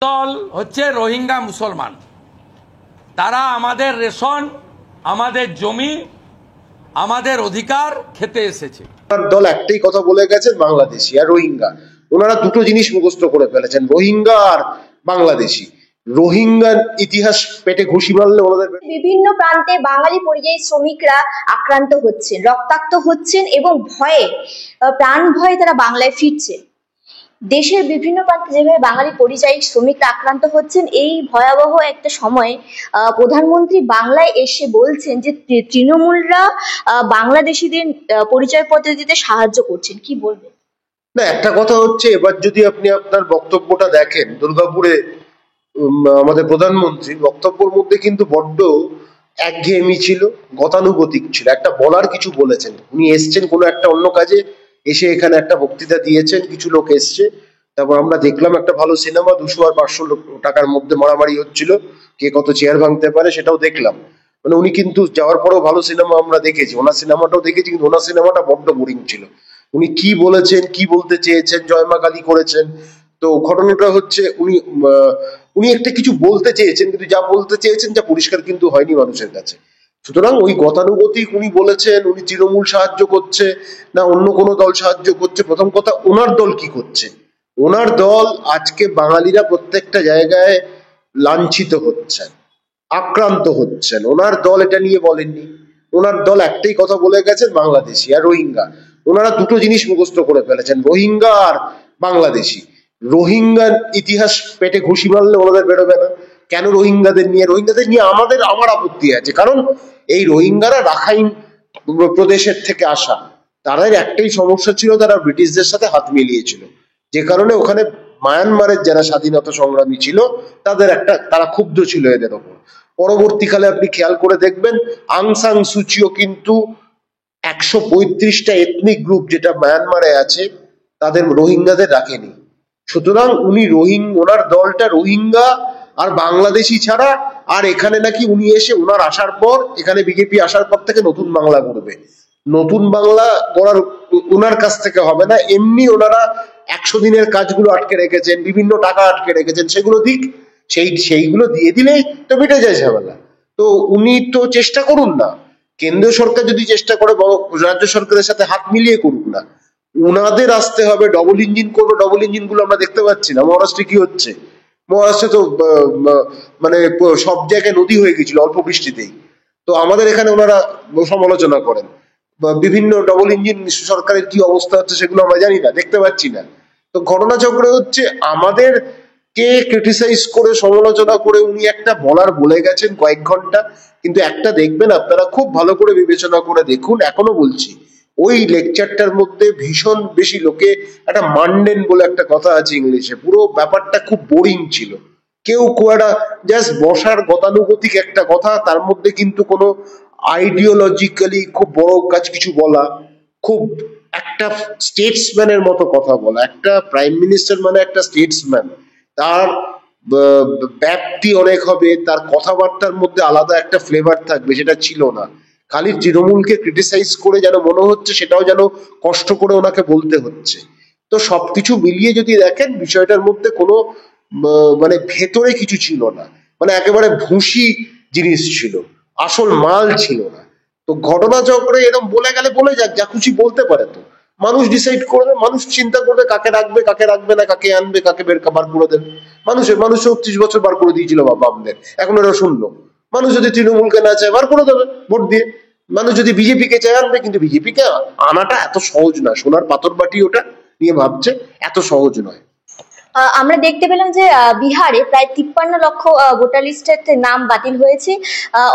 দল হচ্ছে রোহিঙ্গা মুসলমান। তারা আমাদের রেশন, আমাদের জমি, আমাদের অধিকার খেতে এসেছে। দল একটাই কথা বলে গেছেন, বাংলাদেশি আর রোহিঙ্গা। ওনারা দুটো জিনিস মুখস্থ করে ফেলেছেন, রোহিঙ্গা আর বাংলাদেশি। রোহিঙ্গার ইতিহাস পেটে ঘুষি মারলে ওনাদের বিভিন্ন প্রান্তে বাঙালি পরিযায়ী শ্রমিকরা আক্রান্ত হচ্ছেন, রক্তাক্ত হচ্ছেন এবং ভয়ে, প্রাণ ভয়ে তারা বাংলায় ফিরছে। দেশের বিভিন্ন প্রান্তে যেভাবে বাঙালি পরিযায়ী শ্রমিকরা আক্রান্ত হচ্ছেন, এই ভয়াবহ একটা সময়ে প্রধানমন্ত্রী বাংলায় এসে বলছেন যে তৃণমূলরা বাংলাদেশিদের পরিচয়পত্র দিতে সাহায্য করছেন। কি বলবেন? না, একটা কথা হচ্ছে, এবার যদি আপনি আপনার বক্তব্যটা দেখেন, দুর্গাপুরে আমাদের প্রধানমন্ত্রীর বক্তব্যের মধ্যে কিন্তু বড্ড একঘেয়েমি ছিল, গতানুগতিক ছিল। একটা বলার কিছু বলেছেন, উনি এসছেন কোনো একটা অন্য কাজে, এসে এখানে একটা বক্তৃতা দিয়েছেন, কিছু লোক এসছে। তারপর আমরা দেখলাম একটা ভালো সিনেমা, 200 আর 500 টাকার মধ্যে মারামারি হচ্ছিল, কে কত চেয়ার ভাঙতে পারে সেটাও দেখলাম। মানে উনি কিন্তু যাওয়ার পরেও ভালো সিনেমা আমরা দেখেছি, ওনার সিনেমাটাও দেখেছি, কিন্তু ওনার সিনেমাটা বড্ড বোরিং ছিল। উনি কি বলেছেন, কি বলতে চেয়েছেন, জয় মা কালী করেছেন। তো ঘটনাটা হচ্ছে উনি একটা কিছু বলতে চেয়েছেন, কিন্তু যা বলতে চেয়েছেন যা পরিষ্কার কিন্তু হয়নি মানুষের কাছে। সুতরাং ওই গতানুগতিক উনি বলেছেন, উনি তৃণমূল সাহায্য করছে না অন্য কোনো দল সাহায্য করছে। প্রথম কথা, ওনার দল কি করছে? ওনার দল আজকে বাঙালিরা প্রত্যেকটা জায়গায় লাঞ্ছিত হচ্ছেন, আক্রান্ত হচ্ছেন। ওনার দল এটা নিয়ে বলেননি। ওনার দল একটাই কথা বলে গেছেন, বাংলাদেশি আর রোহিঙ্গা। ওনারা দুটো জিনিস মুখস্থ করে ফেলেছেন, রোহিঙ্গা আর বাংলাদেশি। রোহিঙ্গার ইতিহাস পেটে ঘুষি মারলে ওনাদের বেরোবে না। কেন রোহিঙ্গাদের নিয়ে আমার আপত্তি আছে, কারণ এই রোহিঙ্গারা রাখাইন প্রদেশের থেকে আসা। তাদের একটাই সমস্যা ছিল, তারা ব্রিটিশদের সাথে হাত মিলিয়েছিল, যে কারণে ওখানে মায়ানমারের যারা স্বাধীনতা সংগ্রামী ছিল তারা ক্ষুব্ধ ছিল এদের ওপর। পরবর্তীকালে আপনি খেয়াল করে দেখবেন, আং সান সুচিও কিন্তু 135টা এথনিক গ্রুপ যেটা মায়ানমারে আছে তাদের রোহিঙ্গাদের রাখেনি। সুতরাং ওনার দলটা রোহিঙ্গা আর বাংলাদেশি ছাড়া। আর এখানে নাকি উনি এসে এখানে বিজেপি আসার পর থেকে নতুন বাংলা করবে। নতুন বাংলা করার ওনার কাছ থেকে হবে না। এমনি ওনারা 100 দিনের কাজগুলো আটকে রেখেছেন, বিভিন্ন টাকা আটকে রেখেছেন, সেগুলো দিক। সেইগুলো দিয়ে দিলেই তো মিটে যায় ঝামেলা। তো উনি তো চেষ্টা করুন না, কেন্দ্রীয় সরকার যদি চেষ্টা করে রাজ্য সরকারের সাথে হাত মিলিয়ে করুক না। উনাদের আসতে হবে, ডবল ইঞ্জিন করবো। ডবল ইঞ্জিন গুলো আমরা দেখতে পাচ্ছি না। মহারাষ্ট্রে কি হচ্ছে? মহারাষ্ট্রে তো মানে সব জায়গায় নদী হয়ে গেছিল অল্প বৃষ্টিতেই। তো আমাদের এখানে ওনারা সমালোচনা করেন। বিভিন্ন ডবল ইঞ্জিন সরকারের কি অবস্থা হচ্ছে সেগুলো আমরা জানি না, দেখতে পাচ্ছি না। তো ঘটনাচক্রে হচ্ছে, আমাদের কে ক্রিটিসাইজ করে, সমালোচনা করে উনি একটা বলে গেছেন কয়েক ঘন্টা। কিন্তু একটা দেখবেন, আপনারা খুব ভালো করে বিবেচনা করে দেখুন, এখনো বলছি, ওই লেকচারটার মধ্যে ভীষণ বেশি লোকে একটা মান্ডেন বলে একটা কথা আছে ইংলিশে, পুরো ব্যাপারটা খুব বোরিং ছিল। কেউ একটা জাস্ট বসার গতানুগতিক একটা কথা, তার মধ্যে কিন্তু কোনো আইডিওলজিক্যালি খুব বড় কাজ কিছু বলা, খুব একটা স্টেটসম্যানের মতো কথা বলা। একটা প্রাইম মিনিস্টার মানে একটা স্টেটসম্যান, তার ব্যাপ্তি অনেক হবে, তার কথাবার্তার মধ্যে আলাদা একটা ফ্লেভার থাকবে, সেটা ছিল না। খালি তৃণমূলকে ক্রিটিসাইজ করে যেন মনে হচ্ছে সেটাও যেন কষ্ট করে ওনাকে বলতে হচ্ছে। তো সবকিছু মিলিয়ে যদি দেখেন, বিষয়টার মধ্যে কোনো মানে ভেতরে কিছু ছিল না, মানে একেবারে ভুসি জিনিস ছিল, আসল মাল ছিল না। তো ঘটনাচক্রে এরকম বলে গেলে বলে যাক, যা খুশি বলতে পারে। তো মানুষ ডিসাইড করবে, মানুষ চিন্তা করবে কাকে রাখবে, কাকে রাখবে না, কাকে আনবে, কাকে বার করে দেবে। মানুষ 34 বছর বার করে দিয়েছিল বামদের, এখন এরা শুনলো। মানুষ যদি তৃণমূলকে না চায়, বার করে দেবে ভোট দিয়ে। মানুষ যদি বিজেপিকে চায়, আনবে। কিন্তু বিজেপিকে আনাটা এত সহজ না, সোনার পাথর বাটি ওটা নিয়ে ভাবছে, এত সহজ নয়। আমরা দেখতে পেলাম যে বিহারে প্রায় 53 লক্ষ ভোটার লিস্টের নাম বাতিল হয়েছে।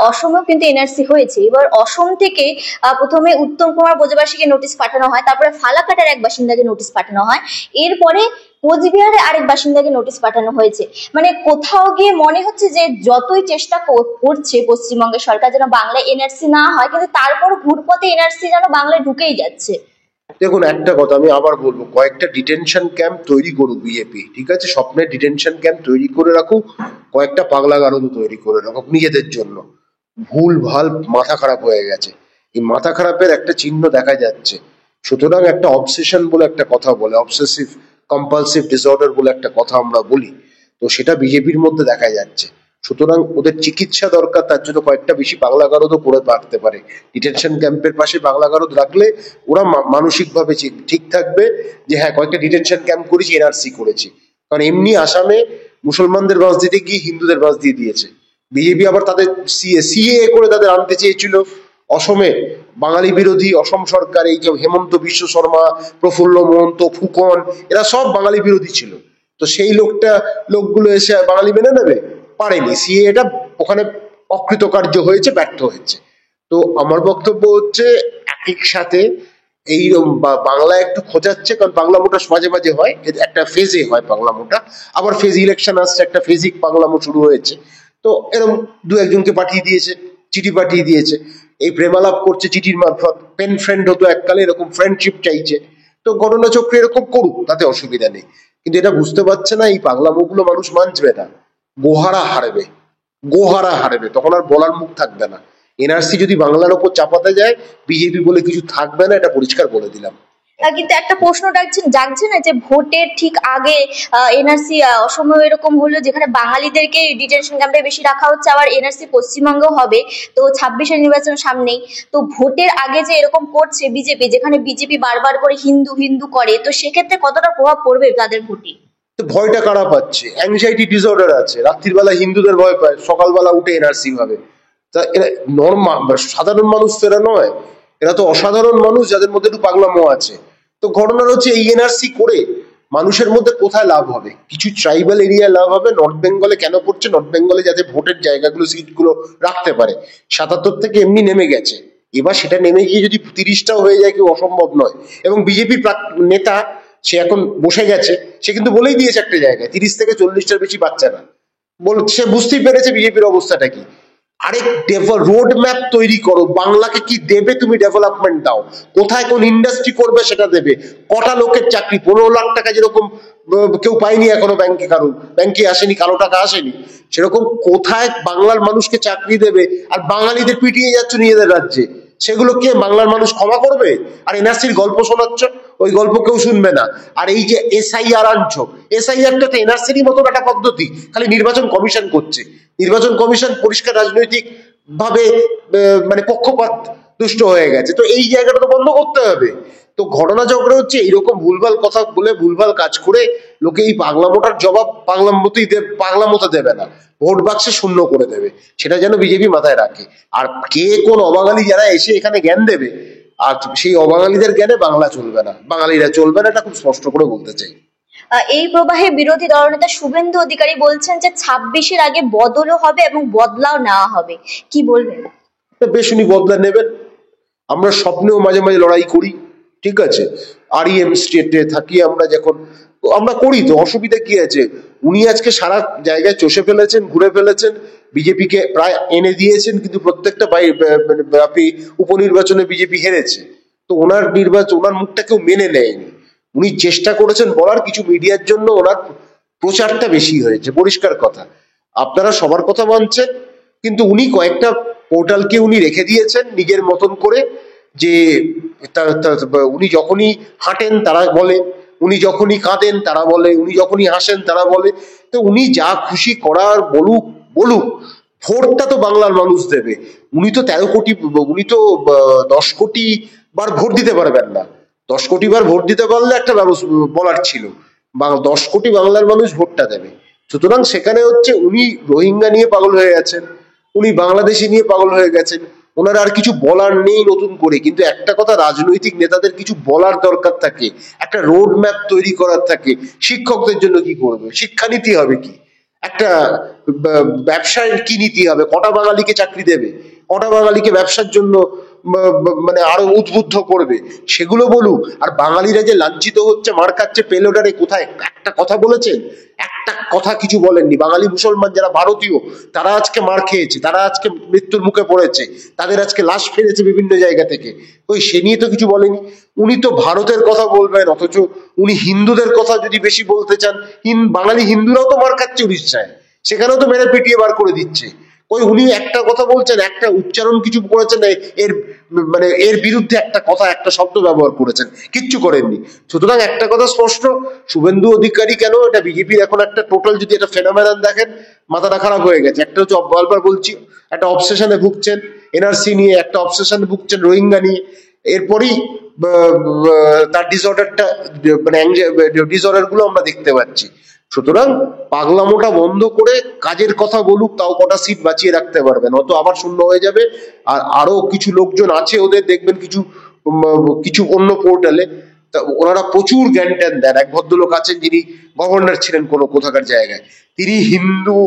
অসমেও কিন্তু এনআরসি হয়েছে। এবার অসম থেকে প্রথমে উত্তম কুমার ব্রজবাসীকে নোটিশ পাঠানো হয়, তারপরে ফালাকাটার এক বাসিন্দাকে নোটিশ পাঠানো হয়, এরপরে কোচবিহারে আরেক বাসিন্দাকে নোটিশ পাঠানো হয়েছে। মানে কোথাও গিয়ে মনে হচ্ছে যে যতই চেষ্টা করছে পশ্চিমবঙ্গের সরকার যেন বাংলায় এনআরসি না হয়, কিন্তু তারপর ঘুরপথে এনআরসি যেন বাংলায় ঢুকেই যাচ্ছে। দেখুন, একটা কথা আমি আবার বলবো, কয়েকটা ডিটেনশন ক্যাম্প তৈরি করুক বিজেপি, ঠিক আছে? স্বপ্নের ডিটেনশন ক্যাম্প তৈরি করে রাখুক, কয়েকটা পাগলা গারদ তৈরি করে রাখুক নিজেদের জন্য। ভুল ভাল মাথা খারাপ হয়ে গেছে, এই মাথা খারাপের একটা চিহ্ন দেখা যাচ্ছে। সুতরাং একটা অবসেশন বলে একটা কথা বলে, অবসেসিভ কম্পালসিভ ডিসঅর্ডার বলে একটা কথা আমরা বলি। তো সেটা বিজেপির মধ্যে দেখা যাচ্ছে। সুতরাং ওদের চিকিৎসা দরকার, তার জন্য কয়েকটা বেশি বাংলা গারদও করে রাখতে পারে। ডিটেনশন ক্যাম্পের পাশে বাংলা গারদ রাখলে ওরা মানসিকভাবে ঠিক থাকবে যে হ্যাঁ কয়েকটা ডিটেনশন ক্যাম্প করেছি, এনআরসি করেছি। কারণ এমনি আসামে মুসলমানদের বাস দিতে গিয়ে হিন্দুদের বাস দিয়ে দিয়েছে। বিজেপি আবার তাদের সিএ করে তাদের আনতে চেয়েছিল অসমে। বাঙালি বিরোধী অসম সরকার, এই যে হেমন্ত বিশ্ব শর্মা, প্রফুল্ল মহন্ত, ফুকন, এরা সব বাঙালি বিরোধী ছিল। তো সেই লোকগুলো এসে বাঙালি মেনে নেবে? পারেনি। সিএ এটা ওখানে অকৃতকার্য হয়েছে, ব্যর্থ হয়েছে। তো আমার বক্তব্য হচ্ছে এক সাথে এইরকম বাংলা একটু খোঁজাচ্ছে, কারণ বাংলা মোটা মাঝে মাঝে হয়, একটা ফেজে হয় বাংলা মোটা, আবার ফেজ ইলেকশন আসছে, একটা ফেজিক বাংলামো শুরু হয়েছে। তো এরকম দু একজনকে পাঠিয়ে দিয়েছে, চিঠি পাঠিয়ে দিয়েছে, এই প্রেমালাপ করছে চিঠির মারফত। পেন ফ্রেন্ড হতো এককালে, এরকম ফ্রেন্ডশিপ চাইছে। তো ঘটনাচক্রে এরকম করুক, তাতে অসুবিধা নেই। কিন্তু এটা বুঝতে পারছে না এই পাগলামোগুলো মানুষ মানবে না। গোহারা হারবে, গোহারা হারবে, তখন আর বলার মুখ থাকবে না। এনআরসি যদি বাংলার ওপর চাপাতে যায়, বিজেপি বলে কিছু থাকবে না, এটা পরিষ্কার বলে দিলাম। কিন্তু একটা প্রশ্ন জাগছে না যে ভোটের ঠিক আগে এনআরসি অসমে এরকম হলো, যেখানে বাঙালিদেরকে ডিটেনশন ক্যাম্পে বেশি রাখা হচ্ছে, আবার এনআরসি পশ্চিমবঙ্গ হবে, তো 26-এর নির্বাচন সামনেই, তো ভোটের আগে যে এরকম করছে বিজেপি, যেখানে বিজেপি বারবার করে হিন্দু হিন্দু করে, তো সেক্ষেত্রে কতটা প্রভাব পড়বে তাদের ভোটে? তো ভয়টা কারা পাচ্ছে? অ্যাংজাইটি ডিসঅর্ডার আছে, রাত্রির বেলা হিন্দুদের ভয় পায়, সকালবেলা উঠে এনআরসি ভাবে। তা এরা নর্মাল সাধারণ মানুষ তো এরা নয়, এরা তো অসাধারণ মানুষ যাদের মধ্যে একটু পাগলামো আছে। তো ঘটনা হচ্ছে এই এনআরসি করে মানুষের মধ্যে কোথায় লাভ হবে? কিছু ট্রাইবাল এরিয়া লাভ হবে। নর্থ বেঙ্গলে কেন করছে? নর্থ বেঙ্গলে যাতে ভোটের জায়গাগুলো, সিটগুলো রাখতে পারে। 77 থেকে এমনি নেমে গেছে, এবার সেটা নেমে গিয়ে যদি 30টাও হয়ে যায়, কেউ অসম্ভব নয়। এবং বিজেপির নেতা সে এখন বসে গেছে, সে কিন্তু বলেই দিয়েছে একটা জায়গায় 30 থেকে 40টার বেশি বাচ্চা না। সে বুঝতেই পেরেছে বিজেপির অবস্থাটা কি। আরে রোড ম্যাপ তৈরি করো, বাংলাকে কি দেবে তুমি, ডেভেলপমেন্ট দাও, কোথায় কোন ইন্ডাস্ট্রি করবে সেটা দেবে, কটা লোকের চাকরি, 15 লাখ টাকা যেরকম কেউ পায়নি এখনো ব্যাংকে, কারণ ব্যাংকে আসেনি, কালো টাকা আসেনি, সেরকম কোথায় বাংলার মানুষকে চাকরি দেবে? আর বাঙালিদের পিটিয়ে যাচ্ছ নিজেদের রাজ্যে, সেগুলো কে বাংলার মানুষ ক্ষমা করবে? আর এনআরসির গল্প শোনাচ্ছ, ওই গল্প কেউ শুনবে না। আর এই যে এসআইআর আনছো, এসআইআরটা তো এনআরসিরই মতন একটা পদ্ধতি, খালি নির্বাচন কমিশন করছে। নির্বাচন কমিশন পরিষ্কার রাজনৈতিক ভাবে মানে পক্ষপাত দুষ্ট হয়ে গেছে। তো এই জায়গাটা তো বন্ধ করতে হবে। তো ঘটনা চক্র হচ্ছে এইরকম ভুলভাল কথা বলে, ভুলভাল কাজ করে লোকে এই পাগলামোটার জবাব পাগলামোতে দেবে না, ভোট বাক্সে শূন্য করে দেবে। সেটা যেন বিজেপি মাথায় রাখে। আর কে কোন অবাঙালি যারা এসে এখানে জ্ঞান দেবে, আর সেই অবাঙালিদের জ্ঞানে বাংলা চলবে না, বাঙালিরা চলবে না, এটা খুব স্পষ্ট করে বলতে চাই। এই প্রবাহে বিরোধী দলনেতা শুভেন্দু অধিকারী বলছেন যে 26-এর আগে বদলও হবে এবং বদলাও নেওয়া হবে, কি বলবেন? বেশ, উনি বদলা নেবেন। আমরা স্বপ্নেও মাঝে মাঝে লড়াই করি, ঠিক আছে। আরইএম স্টেটে থাকি আমরা, যখন আমরা করি তো অসুবিধা কি আছে? উনি আজকে সারা জায়গায় চষে ফেলেছেন, ঘুরে ফেলেছেন, বিজেপিকে প্রায় এনে দিয়েছেন, কিন্তু প্রত্যেকটা ব্যাপী উপনির্বাচনে বিজেপি হেরেছে। তো ওনার মুখটা কেউ মেনে নেয়নি। উনি চেষ্টা করেছেন বলার, কিছু মিডিয়ার জন্য ওনার প্রচারটা বেশি হয়েছে, পরিষ্কার কথা। আপনারা সবার কথা মানছেন, কিন্তু উনি কয়েকটা পোর্টালকে উনি রেখে দিয়েছেন নিজের মতন করে, যে উনি যখনই হাঁটেন তারা বলে, উনি যখনই কাঁদেন তারা বলে, উনি যখনই হাসেন তারা বলে। তো উনি যা খুশি করার বলুক, ভোটটা তো বাংলার মানুষ দেবে। উনি তো 13 কোটি, উনি তো 10 কোটি বার ভোট দিতে পারবেন না। 10 কোটি বার ভোট দিতে পারলে একটা বলার ছিল, 10 কোটি বাংলার মানুষ ভোটটা দেবে। সুতরাং সেখানে হচ্ছে উনি রোহিঙ্গা নিয়ে পাগল হয়ে গেছেন, উনি বাংলাদেশি নিয়ে পাগল হয়ে গেছেন, ওনার আর কিছু বলার নেই নতুন করে। কিন্তু একটা কথা, রাজনৈতিক নেতাদের কিছু বলার দরকার থাকে, একটা রোড ম্যাপ তৈরি করার থাকে। শিক্ষকদের জন্য কি করবে, শিক্ষানীতি হবে কি, একটা ব্যবসায় কি নীতি হবে, কটা বাঙালিকে চাকরি দেবে, কটা বাঙালিকে ব্যবসার জন্য মানে আরো উদ্বুদ্ধ করবে, সেগুলো বলুক। আর বাঙালিরা যে লাঞ্ছিত হচ্ছে, মার খাচ্ছে, পেলোডারে কোথায় একটা কথা বলেছেন? একটা কথা কিছু বলেননি। বাঙালি মুসলমান যারা ভারতীয়, তারা আজকে মার খেয়েছে, তারা আজকে মৃত্যুর মুখে পড়েছে, তাদের আজকে লাশ ফেলেছে বিভিন্ন জায়গা থেকে, ওই সে নিয়ে তো কিছু বলেনি। উনি তো ভারতের কথা বলবেন, অথচ উনি হিন্দুদের কথা যদি বেশি বলতে চান, বাঙালি হিন্দুরাও তো মার খাচ্ছে উড়িষ্যায়, সেখানেও তো মেরে পিটিয়ে বার করে দিচ্ছে। ওই উনি একটা কথা বলছেন, একটা উচ্চারণ কিছু করেছেন, এর মানে এর বিরুদ্ধে একটা কথা, একটা শব্দ ব্যবহার করেছেন, কিচ্ছু করেননি। সুতরাং একটা কথা স্পষ্ট, শুভেন্দু অধিকারী কেন, এটা বিজেপির এখন একটা টোটাল যদি একটা ফেনোমেনন দেখেন, মাথাটা খারাপ হয়ে গেছে। একটা হচ্ছে বারবার বলছি, একটা অবসেশনে ভুগছেন এনআরসি নিয়ে, একটা অবসেশনে ভুগছেন রোহিঙ্গা নিয়ে, এরপরই তার ডিসঅর্ডারটা মানে ডিসঅর্ডার গুলো আমরা দেখতে পাচ্ছি। সুতরাং পাগলামোটা বন্ধ করে কাজের কথা বলুক, তাও কটা সিট বাঁচিয়ে রাখতে পারবেন, অত আবার শূন্য হয়ে যাবে। আর আরো কিছু লোকজন আছে ওদের, দেখবেন কিছু কিছু অন্য পোর্টালে ওনারা প্রচুর জ্ঞান ট্যান দেন। এক ভদ্রলোক আছেন যিনি গভর্নর ছিলেন কোনো কোথাকার জায়গায়, তিনি হিন্দু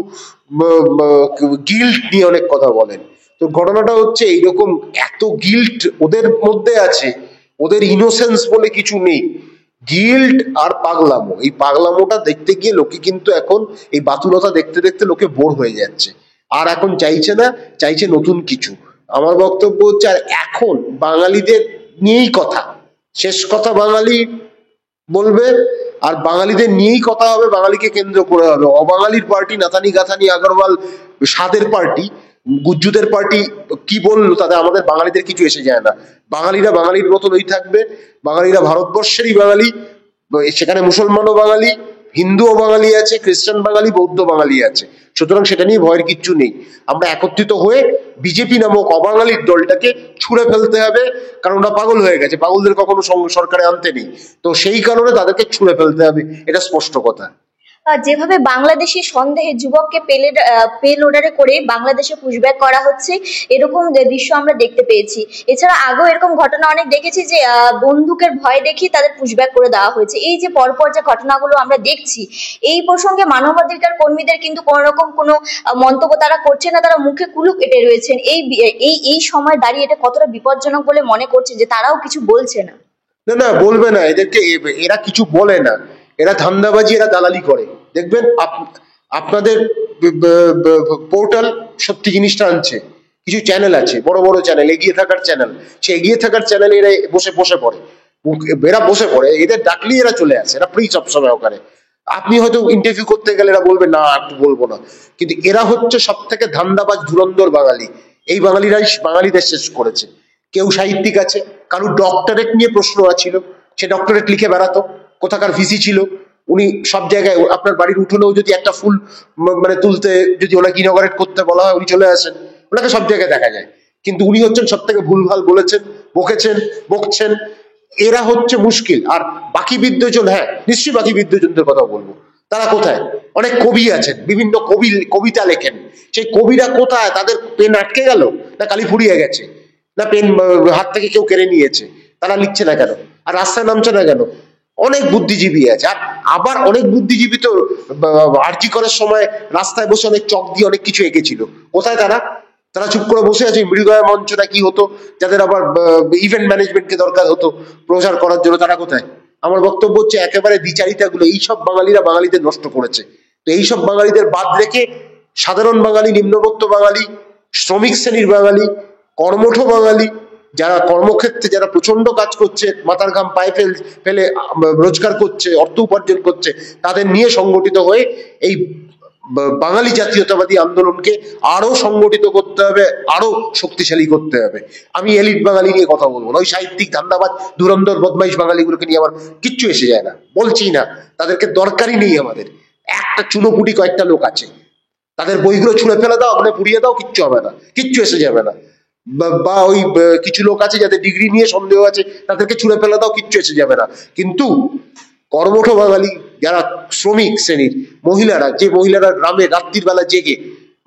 গিল্ট নিয়ে অনেক কথা বলেন। তো ঘটনাটা হচ্ছে এইরকম, এত গিল্ট ওদের মধ্যে আছে, ওদের ইনোসেন্স বলে কিছু নেই, গিল্ট আর পাগলামো। এই পাগলামোটা দেখতে গিয়ে লোকে কিন্তু এখন, এই বাতুলতা দেখতে দেখতে লোকে বোর হয়ে যাচ্ছে, আর এখন চাইছে না, চাইছে নতুন কিছু। আমার বক্তব্য হচ্ছে, আর এখন বাঙালিদের নিয়েই কথা, শেষ কথা বাঙালি বলবে, আর বাঙালিদের নিয়েই কথা হবে, বাঙালিকে কেন্দ্র করে হবে। অবাঙালির পার্টি নাথানি গাথানি আগরওয়াল সাদের পার্টি, গুজ্জুদের পার্টি কি বললো, তাদের আমাদের বাঙালিদের কিছু এসে যায় না। বাঙালিরা বাঙালির মতনই থাকবে, বাঙালিরা ভারতবর্ষেরই বাঙালি, সেখানে মুসলমানও বাঙালি, হিন্দুও বাঙালি আছে, খ্রিস্টান বাঙালি, বৌদ্ধ বাঙালি আছে। সুতরাং সেটা নিয়ে ভয়ের কিচ্ছু নেই। আমরা একত্রিত হয়ে বিজেপি নামক অবাঙালির দলটাকে ছুঁড়ে ফেলতে হবে, কারণ ওরা পাগল হয়ে গেছে, পাগলদের কখনো সরকারে আনতে নেই, তো সেই কারণে তাদেরকে ছুঁড়ে ফেলতে হবে, এটা স্পষ্ট কথা। যেভাবে বাংলাদেশি সন্দেহে যুবককে পে লোডারে করে বাংলাদেশে পুশব্যাক করা হচ্ছে, এরকম দৃশ্য আমরা দেখতে পেয়েছি। এছাড়া আগেও এরকম ঘটনা অনেক দেখেছি যে বন্দুকের ভয় দেখিয়ে তাদের পুশব্যাক করে দেওয়া হয়েছে। এই যে পরপর যে ঘটনাগুলো আমরা দেখছি, এই প্রসঙ্গে মানবাধিকার কর্মীদের কিন্তু কোন রকম কোনো মন্তব্য তারা করছে না, তারা মুখে কুলুপ এঁটে রয়েছেন। এই সময় দাঁড়িয়ে এটা কতটা বিপজ্জনক বলে মনে করছে যে তারাও কিছু বলছে না? না না, বলবে না, এদেরকে এরা কিছু বলে না, এরা ধান্দাবাজি, এরা দালালি করে। দেখবেন আপনাদের পোর্টাল সত্যি জিনিসটা আনছে, কিছু চ্যানেল আছে, বড় বড় চ্যানেল, এগিয়ে থাকার চ্যানেল, সে এগিয়ে থাকার চ্যানেলে এরা বসে পড়ে, এরা বসে পড়ে, এদের ডাকলেই এরা চলে আসে, এরা ফ্রি সবসময় ওখানে। আপনি হয়তো ইন্টারভিউ করতে গেলে এরা বলবে না একটু বলবো না, কিন্তু এরা হচ্ছে সব থেকে ধান্দাবাজ ধুরন্ধর বাঙালি। এই বাঙালিরাই বাঙালিদের শেষ করেছে। কেউ সাহিত্যিক আছে, কারুর ডক্টরেট নিয়ে প্রশ্ন আছিল, সে ডক্টরেট লিখে বেড়াতো, কোথাকার ভিসি ছিল, উনি সব জায়গায়, আপনার বাড়ির উঠোনেও যদি একটা ফুল মানে তুলতে যদি ওনাকে ইনঅগারেট করতে বলা হয়, উনি চলে আসেন, ওনাকে সব জায়গায় দেখা যায়। কিন্তু উনি হচ্ছেন সব থেকে ভুলভাল বলেছেন, বকছেন, এরা হচ্ছে মুশকিল। আর বাকি বিদ্বেষণ, হ্যাঁ নিশ্চয়ই বাকি বিদ্বেষণদের কথা বলবো, তারা কোথায়? অনেক কবি আছেন, বিভিন্ন কবিতা লেখেন, সেই কবিরা কোথায়? তাদের পেন আটকে গেল, না কালি ফুরিয়ে গেছে, না পেন হাত থেকে কেউ কেড়ে নিয়েছে, তারা লিখছে না কেন? আর রাস্তায় নামছে না কেন? অনেক বুদ্ধিজীবী আছে, আর আবার অনেক বুদ্ধিজীবী তো আরজি করার সময় রাস্তায় বসে অনেক চক দিয়ে অনেক কিছু এঁকেছিল, কোথায় তারা? তারা চুপ করে বসে আছে। মৃদয় মঞ্চটা কি হতো, যাদের আবার ইভেন্ট ম্যানেজমেন্টকে দরকার হতো প্রচার করার জন্য, তারা কোথায়? আমার বক্তব্য হচ্ছে, একেবারে দ্বিচারিতাগুলো এইসব বাঙালিরা বাঙালিদের নষ্ট করেছে। তো এইসব বাঙালিদের বাদ রেখে সাধারণ বাঙালি, নিম্নবিত্ত বাঙালি, শ্রমিক শ্রেণীর বাঙালি, কর্মঠ বাঙালি, যারা কর্মক্ষেত্রে যারা প্রচন্ড কাজ করছে, মাথার ঘাম পায়ে ফেলে রোজগার করছে, অর্থ উপার্জন করছে, তাদের নিয়ে সংগঠিত হয়ে এই বাঙালি জাতীয়তাবাদী আন্দোলনকে আরো সংগঠিত করতে হবে, আরো শক্তিশালী করতে হবে। আমি এলিট বাঙালি নিয়ে কথা বলবো না, ওই সাহিত্যিক ধান্দাবাজ ধুরন্ধর বদমাইশ বাঙালিগুলোকে নিয়ে আমার কিচ্ছু এসে যায় না, বলছি না, তাদেরকে দরকারই নেই আমাদের। একটা চুনোপুটি কয়েকটা লোক আছে, তাদের বইগুলো ছুঁড়ে ফেলে দাও, ওখানে পুড়িয়ে দাও, কিচ্ছু হবে না, কিচ্ছু এসে যাবে না। বা ওই কিছু লোক আছে যাদের ডিগ্রি নিয়ে সন্দেহ আছে, তাদেরকে ছুঁড়ে ফেলে দাও, কিচ্ছু এসে যাবে না। কিন্তু কর্মঠ বাঙালি, যারা শ্রমিক শ্রেণীর মহিলারা, যে মহিলারা গ্রামে রাত্রির বেলা জেগে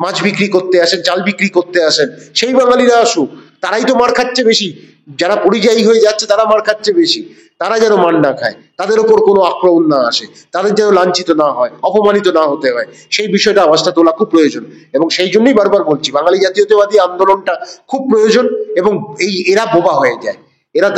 মাছ বিক্রি করতে আসেন, চাল বিক্রি করতে আসেন, সেই বাঙালিরা আসুক। তারাই তো মার খাচ্ছে বেশি, যারা পরিযায়ী হয়ে যাচ্ছে তারা মার খাচ্ছে বেশি। তারা যেন মার না খায়, তাদের ওপর কোনো আক্রমণ না আসে, তাদের যেন লাঞ্ছিত না হয়, অপমানিত না হতে হয়, সেই বিষয়টা আওয়াজটা তোলা খুব প্রয়োজন। এবং সেই জন্যই বারবার বলছি, বাঙালি জাতীয়তাবাদী আন্দোলনটা খুব প্রয়োজন। এবং এরা বোবা হয়ে যায়, এরা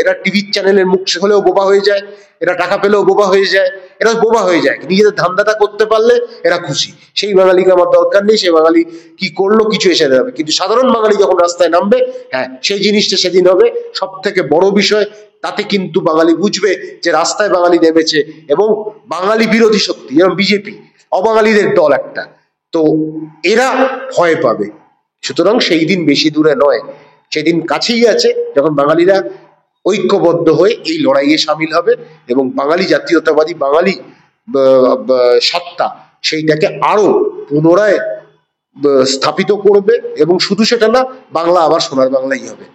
এরা টিভি চ্যানেলের মুখ হলেও বোবা হয়ে যায়, এরা টাকা পেলেও বোবা হয়ে যায়, এরা বোবা হয়ে যায়। নিজেদের ধান্দাটা করতে পারলে এরা খুশি। সেই বাঙালিকে আমার দরকার নেই, সেই বাঙালি কি করলো কিছু এসে যাবে। কিন্তু সাধারণ বাঙালি যখন রাস্তায় নামবে, হ্যাঁ সেই জিনিসটা সেদিন হবে সব থেকে বড় বিষয়। তাতে কিন্তু বাঙালি বুঝবে যে রাস্তায় বাঙালি নেমেছে, এবং বাঙালি বিরোধী শক্তি যেমন বিজেপি, অবাঙালিদের দল একটা, তো এরা ভয় পাবে। সুতরাং সেই দিন বেশি দূরে নয়, সেদিন কাছেই আছে যখন বাঙালিরা ঐক্যবদ্ধ হয়ে এই লড়াইয়ে সামিল হবে এবং বাঙালি জাতীয়তাবাদী বাঙালি সত্তা সেইটাকে আরো পুনরায় স্থাপিত করবে, এবং শুধু সেটা না, বাংলা আবার সোনার বাংলাই হবে।